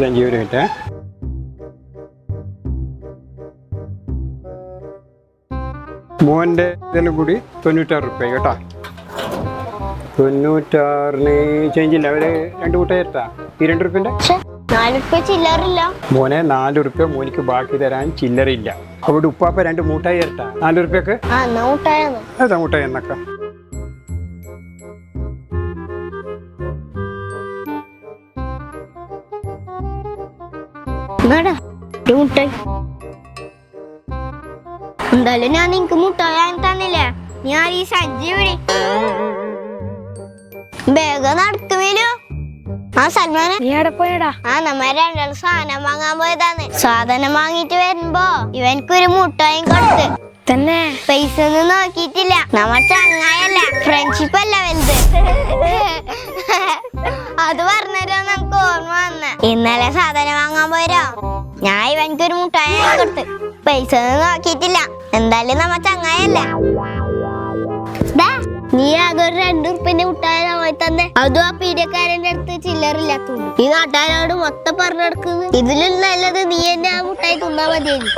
സഞ്ചി ഒരു മിനിറ്റ്. മോൻ്റെ ഇതെല്ലാം കൂടി 96 റുപ്യ കേട്ടോ. 96-ന് ചേഞ്ച് ഇല്ല. ഒരു 2 കൂട്ടം തരട്ടാ. ഈ 2 റുപ്യൻ്റെ 4 റുപ്യ ചില്ലറില്ല മോനെ. 4 റുപ്യ മോനിക്ക് ബാക്കി തരാൻ ചില്ലറില്ല. അവിടെ ഉപ്പാപ്പ 2 മൂട്ടായി തരട്ടാ. 4 റുപ്യക്ക് ഏതാ മൂട്ടായി എന്നൊക്കെ. എന്തായാലും ഞാൻ നിനക്ക് മുട്ടായി തന്നില്ലേ. ഞാൻ ഈ സഞ്ചി വിളി വേഗം നടക്കുമേലോ. ആ സൽമാനെ നീ എവിടെ പോയടാ? ആ നമ്മ രണ്ടാളും സാധനം വാങ്ങാൻ പോയതാന്ന്. സാധനം വാങ്ങിട്ട് വരുമ്പോ ഇവനക്കൊരു മുട്ടായും കൊടുത്ത് തന്നെ. പൈസ ഒന്നും നോക്കിയിട്ടില്ല. നമ്മ ചങ്ങായല്ല, ഫ്രണ്ട്ഷിപ്പ് അല്ല വലുത്. അത് പറഞ്ഞല്ലോ നമുക്ക് ഓർമ്മ വന്ന്. ഇന്നലെ സാധനം വാങ്ങാൻ പോയരോ ഞാൻ ഇവനക്കൊരു മുട്ടായി കൊടുത്ത് പൈസ ഒന്നും നോക്കിയിട്ടില്ല. എന്തായാലും നമ്മ ചങ്ങായല്ല. നീ ആകെ ഒരു 2 റുപ്യന്റെ മുട്ടായി വാങ്ങി തന്നെ. അതും ആ പീഡിയക്കാരന്റെ അടുത്ത് ചില്ലറില്ലാത്തത്. ഈ നാട്ടുകാരോട് മൊത്തം പറഞ്ഞു നടക്കുന്നത്. ഇതിലും നല്ലത് നീ എന്നെ ആ മുട്ടായി തിന്നാ മതിയായിരുന്നു.